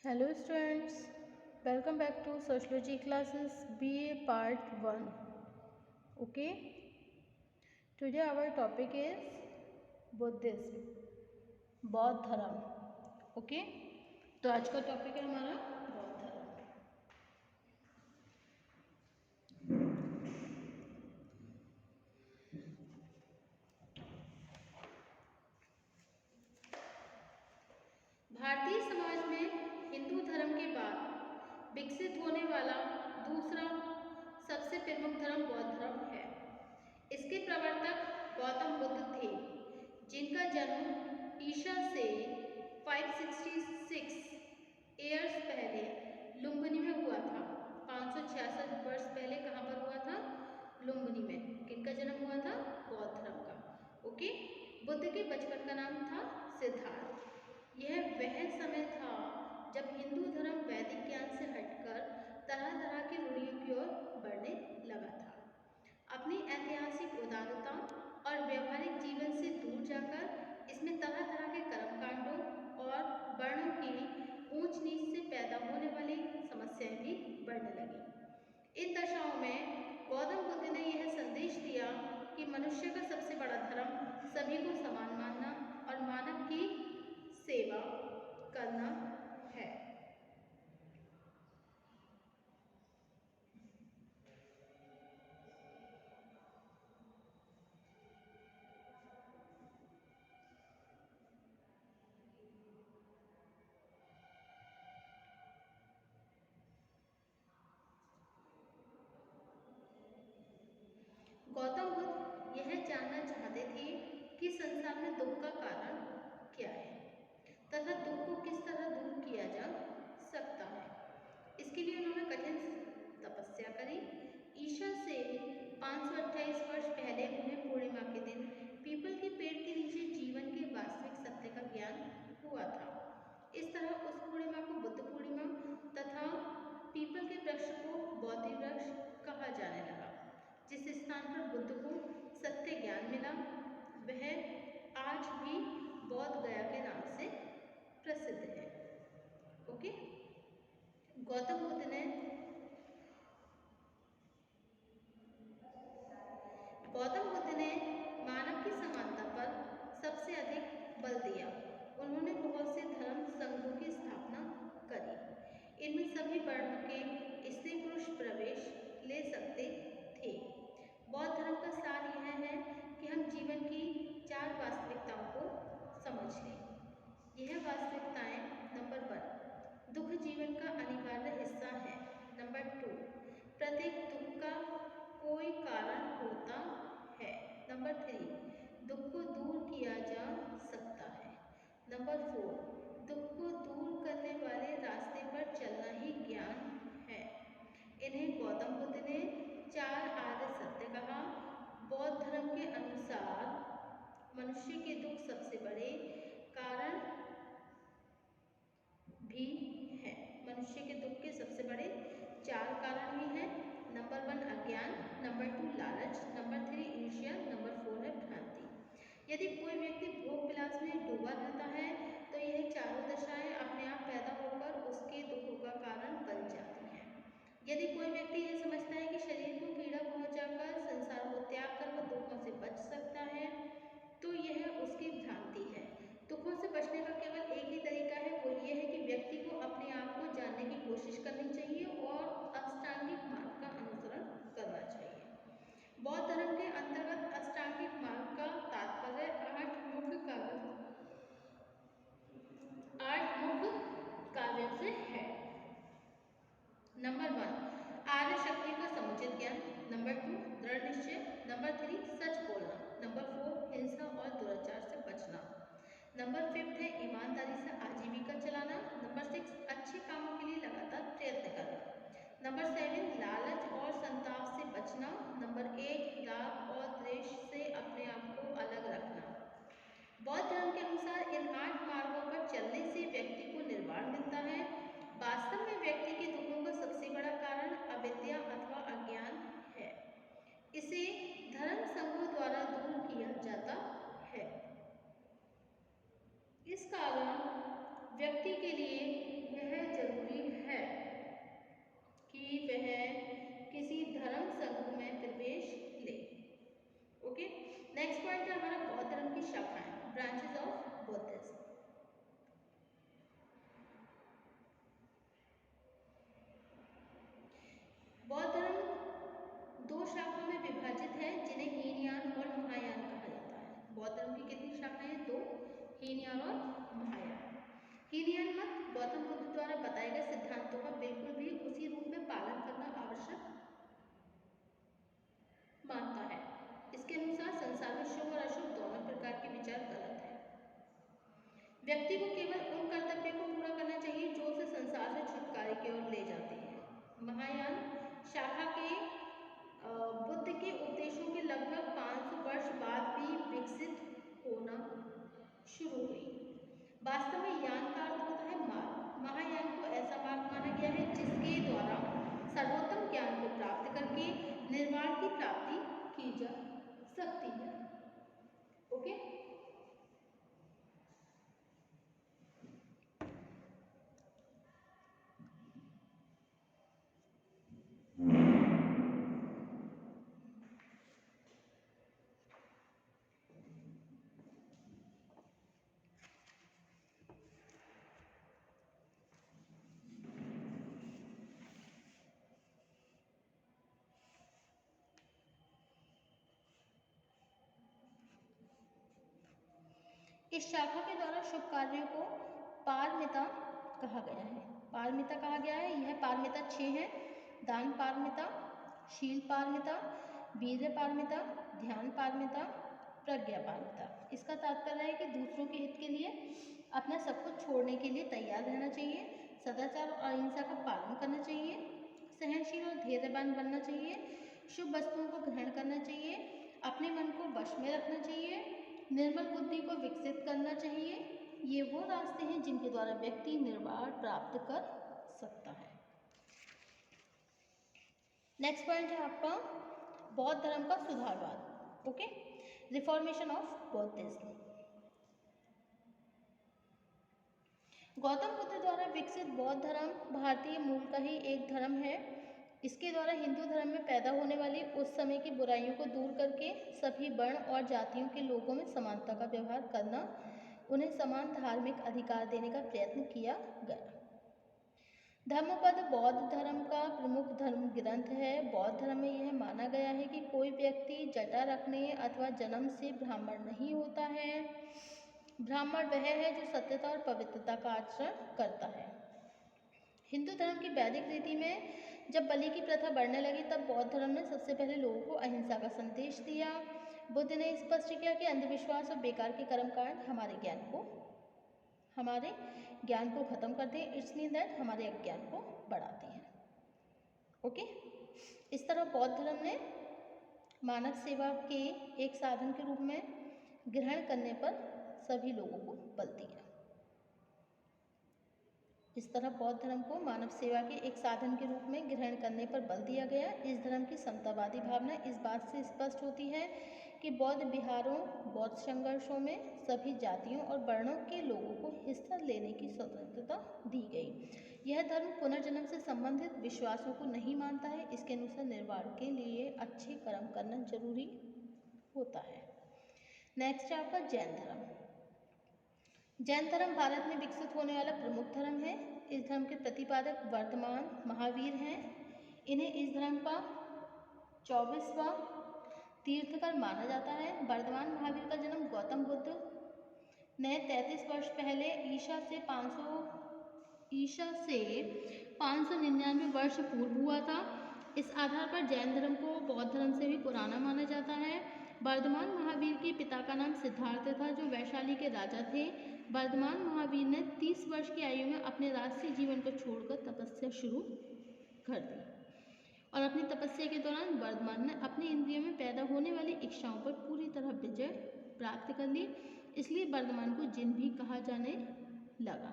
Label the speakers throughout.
Speaker 1: Hello students, welcome back to Sociology classes BA Part 1. Okay, today our topic is Buddhism, बौद्ध धर्म. Okay, तो आज का topic है हमारा बौद्ध धर्म. भारतीय समाज में हिंदू धर्म के बाद विकसित होने वाला दूसरा सबसे प्रमुख धर्म बौद्ध धर्म है. इसके प्रवर्तक गौतम बुद्ध थे, जिनका जन्म ईसा से 566 ईयर्स पहले लुम्बिनी में हुआ था. 566 वर्ष पहले कहाँ पर हुआ था? लुम्बिनी में. किनका जन्म हुआ था? बौद्ध धर्म का. ओके. बुद्ध के बचपन का नाम था सिद्धार्थ. यह वह समय था जब हिंदू धर्म वैदिक ज्ञान से हटकर तरह तरह की रूढ़ियों की ओर बढ़ने लगा था. अपनी ऐतिहासिक उदारता और व्यवहारिक जीवन से दूर जाकर इसमें तरह तरह के कर्मकांडों और वर्णों की ऊंच नीच से पैदा होने वाली समस्याएं भी बढ़ने लगी. इन दशाओं में गौतम बुद्ध ने यह संदेश दिया कि मनुष्य का सबसे बड़ा धर्म सभी को समान मानना और मानव की सेवा करना है. गौतम बुद्ध यह जानना चाहते थे कि संसार में दुख का कारण क्या है तथा दुख को किस तरह दूर किया जा सकता है. इसके लिए उन्होंने कठिन तपस्या करी. ईसा से 528 वर्ष पहले उन्हें पूर्णिमा के दिन पीपल के पेड़ के नीचे जीवन के वास्तविक सत्य का ज्ञान हुआ था. इस तरह उस पूर्णिमा को बुद्ध पूर्णिमा तथा पीपल के वृक्ष को बोधि वृक्ष कहा जाने लगा. जिस स्थान पर बुद्ध को सत्य ज्ञान मिला वह आज भी बौद्ध गया के नाम से प्रसिद्ध है. ओके. गौतम बुद्ध ने मानव की समानता पर सबसे अधिक बल दिया. उन्होंने बहुत से धर्म संघों की स्थापना करी. इनमें सभी वर्णों के स्त्री पुरुष प्रवेश ले सकते थे. बौद्ध धर्म का सार यह है कि हम जीवन की 4 वास्तविकताओं को समझ लें. यह वास्तविकताएं: नंबर 1, दुख जीवन का अनिवार्य हिस्सा है. नंबर 2, प्रत्येक दुख का कोई कारण होता है. नंबर 3, दुख को दूर किया जा सकता है. नंबर 4, दुख को दूर करने वाले रास्ते पर चलना ही ज्ञान है. इन्हें गौतम बुद्ध ने 4 आर्य सत्य कहा. बौद्ध धर्म के अनुसार मनुष्य के दुख सबसे बड़े कारण भी है. मनुष्य के दुख के सबसे बड़े 4 कारण भी हैं. नंबर 1 अज्ञान, नंबर 2 लालच, नंबर 3 ईर्ष्या, नंबर 4 है भ्रांति. यदि कोई व्यक्ति भोग विलास में डूबा रहता है तो यह चारों दशाएं अपने आप पैदा होकर उसके दुखों का कारण बन जाती हैं. यदि कोई व्यक्ति यह समझता है कि शरीर को पीड़ा पहुंचाकर संसार को त्याग कर वह दुखों से बच सकता है तो यह उसकी भ्रांति है. दुखों से बचने का केवल एक ही तरीका है, वो ये है कि व्यक्ति को अपने आप को जानने की कोशिश करनी चाहिए और अष्टांगिक मार्ग का अनुसरण करना चाहिए. बौद्ध धर्म के अंतर्गत अष्टांगिक मार्ग का तात्पर्य 8 मुख्य कार्यों से है. नंबर 1 आर्य शक्ति का समुचित ज्ञान. नंबर 2 दृढ़ निश्चय. नंबर 3 सच बोलना. नंबर 4 हिंसा और दुराचार से बचना. नंबर 5 है ईमानदारी से आजीविका चलाना. नंबर 6 अच्छे कामों के लिए लगातार प्रयत्न करना. नंबर 7 लालच और संताप से बचना. नंबर 8 राग और द्वेष से अपने आप को अलग रखना. बौद्ध धर्म के अनुसार इन 8 मार्गों पर चलने से व्यक्ति को निर्वाण मिलता है. वास्तव में व्यक्ति के दुखों का सबसे बड़ा कारण अविद्या अथवा अज्ञान है. इसे धर्म संघों द्वारा दूर किया जाता है. इस कारण व्यक्ति के लिए यह कि वह किसी धर्म संघ में प्रवेश ले। ओके, नेक्स्ट पॉइंट है हमारा बौद्ध धर्म की शाखाएं, ब्रांचेस ऑफ बुद्धिज्म। बौद्ध धर्म दो शाखाओं में विभाजित है जिन्हें हीनयान और महायान कहा जाता है। बौद्ध धर्म की कितनी शाखाएं हैं? दो, हीनयान और महायान। हीनयान मत गौतम बुद्ध द्वारा बताए गए सिद्धांतों का बिल्कुल भी उसी रूप में पालन करना आवश्यक मानता है। इसके अनुसार संसार में शुभ और अशुभ दोनों प्रकार के विचार गलत है। व्यक्ति को केवल उन कर्तव्यों को पूरा करना चाहिए जो उसे संसार से छुटकारे की ओर ले जाते हैं। महायान शाखा के बुद्ध के उपदेशों के लगभग 500 वर्ष बाद भी विकसित होना शुरू हुई। वास्तव में यान का अर्थ होता है मार्ग। महायान को ऐसा मार्ग माना गया है जिसके द्वारा सर्वोत्तम ज्ञान को प्राप्त करके निर्वाण की प्राप्ति की जा सकती है। ओके, इस शाखा के द्वारा शुभ कार्यों को पारमिता कहा गया है। पारमिता कहा गया है, यह पारमिता 6 है। दान पारमिता, शील पारमिता, वीर्य पारमिता, ध्यान पारमिता, प्रज्ञा पारमिता। इसका तात्पर्य है कि दूसरों के हित के लिए अपना सब कुछ छोड़ने के लिए तैयार रहना चाहिए, सदाचार और अहिंसा का पालन करना चाहिए, सहनशील और धैर्यवान बनना चाहिए, शुभ वस्तुओं को ग्रहण करना चाहिए, अपने मन को वश में रखना चाहिए, निर्मल बुद्धि को विकसित करना चाहिए। ये वो रास्ते हैं जिनके द्वारा व्यक्ति निर्वाण प्राप्त कर सकता है। नेक्स्ट पॉइंट है आपका बौद्ध धर्म का सुधारवाद। Okay, reformation of Buddhism. Gautam Buddha द्वारा विकसित बौद्ध धर्म भारतीय मूल का ही एक धर्म है। इसके द्वारा हिंदू धर्म में पैदा होने वाली उस समय की बुराइयों को दूर करके सभी वर्ण और जातियों के लोगों में समानता का व्यवहार करना, उन्हें समान धार्मिक अधिकार देने का प्रयत्न किया गया। धम्मपद बौद्ध धर्म का प्रमुख धर्म ग्रंथ है। बौद्ध धर्म में यह माना गया है कि कोई व्यक्ति जटा रखने अथवा जन्म से ब्राह्मण नहीं होता है। ब्राह्मण वह है जो सत्यता और पवित्रता का आचरण करता है। हिंदू धर्म की वैदिक रीति में जब बलि की प्रथा बढ़ने लगी तब बौद्ध धर्म ने सबसे पहले लोगों को अहिंसा का संदेश दिया। बुद्ध ने स्पष्ट किया कि अंधविश्वास और बेकार के कर्मकांड हमारे ज्ञान को खत्म करते हैं, इट्स मीन दैट हमारे अज्ञान को बढ़ाते हैं। ओके, इस तरह बौद्ध धर्म ने मानव सेवा के एक साधन के रूप में ग्रहण करने पर सभी लोगों को बल दिया। इस तरह बौद्ध धर्म को मानव सेवा के एक साधन के रूप में ग्रहण करने पर बल दिया गया। इस धर्म की समतावादी भावना इस बात से स्पष्ट होती है कि बौद्ध विहारों, बौद्ध संघर्षों में सभी जातियों और वर्णों के लोगों को हिस्सा लेने की स्वतंत्रता दी गई। यह धर्म पुनर्जन्म से संबंधित विश्वासों को नहीं मानता है। इसके अनुसार निर्वाण के लिए अच्छे कर्म करना जरूरी होता है। नेक्स्ट है आपका जैन धर्म। जैन धर्म भारत में विकसित होने वाला प्रमुख धर्म है। इस धर्म के प्रतिपादक वर्धमान महावीर हैं। इन्हें इस धर्म का 24वां तीर्थंकर माना जाता है। वर्धमान महावीर का जन्म गौतम बुद्ध ने 33 वर्ष पहले ईसा से 599 वर्ष पूर्व हुआ था। इस आधार पर जैन धर्म को बौद्ध धर्म से भी पुराना माना जाता है। वर्धमान महावीर के पिता का नाम सिद्धार्थ था जो वैशाली के राजा थे। वर्धमान महावीर ने 30 वर्ष की आयु में अपने राजसी जीवन को छोड़कर तपस्या शुरू कर दी और अपनी तपस्या के दौरान वर्धमान ने अपनी इंद्रियों में पैदा होने वाली इच्छाओं पर पूरी तरह विजय प्राप्त कर ली। इसलिए वर्धमान को जिन भी कहा जाने लगा।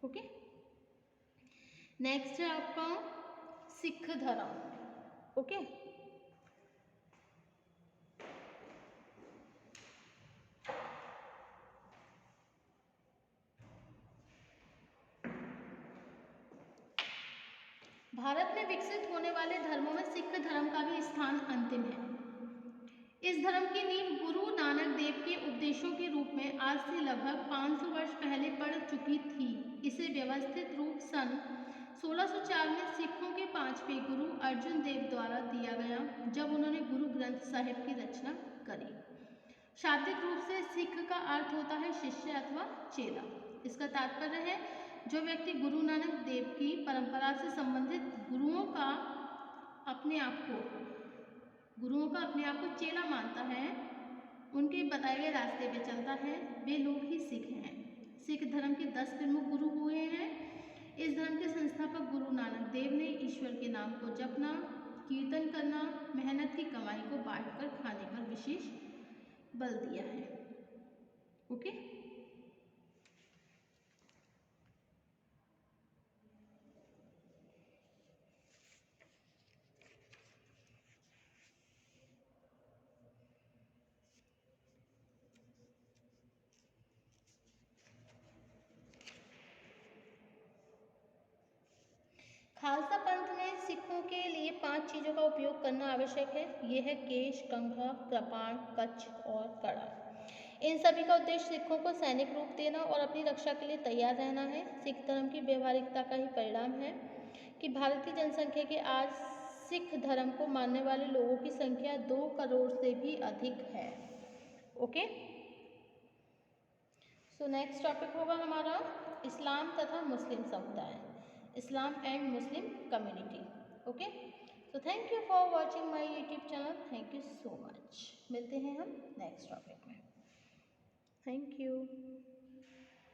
Speaker 1: ओके, नेक्स्ट है आपका सिख धर्म। ओके, भारत में विकसित होने वाले धर्मों में सिख धर्म का भी स्थान अंतिम है। इस धर्म की नींव गुरु नानक देव के उपदेशों के रूप में आज से लगभग 500 वर्ष पहले पड़ चुकी थी। इसे व्यवस्थित रूप सन 1604 में सिखों के 5वें गुरु अर्जुन देव द्वारा दिया गया, जब उन्होंने गुरु ग्रंथ साहिब की रचना करी। शाब्दिक रूप से सिख का अर्थ होता है शिष्य अथवा चेला। इसका तात्पर्य है जो व्यक्ति गुरु नानक देव की परंपरा से संबंधित गुरुओं का अपने आप को चेला मानता है, उनके बताए गए रास्ते पे चलता है, वे लोग ही सिख हैं। सिख धर्म के 10 प्रमुख गुरु हुए हैं। इस धर्म के संस्थापक गुरु नानक देव ने ईश्वर के नाम को जपना, कीर्तन करना, मेहनत की कमाई को बांटकर खाने पर विशेष बल दिया है। ओके, खालसा पंथ में सिखों के लिए 5 चीज़ों का उपयोग करना आवश्यक है। ये है केश, कंघा, कृपाण, कच्छ और कड़ा। इन सभी का उद्देश्य सिखों को सैनिक रूप देना और अपनी रक्षा के लिए तैयार रहना है। सिख धर्म की व्यवहारिकता का ही परिणाम है कि भारत की जनसंख्या के आज सिख धर्म को मानने वाले लोगों की संख्या 2 करोड़ से भी अधिक है। ओके, सो नेक्स्ट टॉपिक होगा हमारा इस्लाम तथा मुस्लिम समुदाय, Islam and Muslim community. Okay, so thank you for watching my YouTube channel. Thank you so much. मिलते हैं हम नेक्स्ट टॉपिक में. Thank you.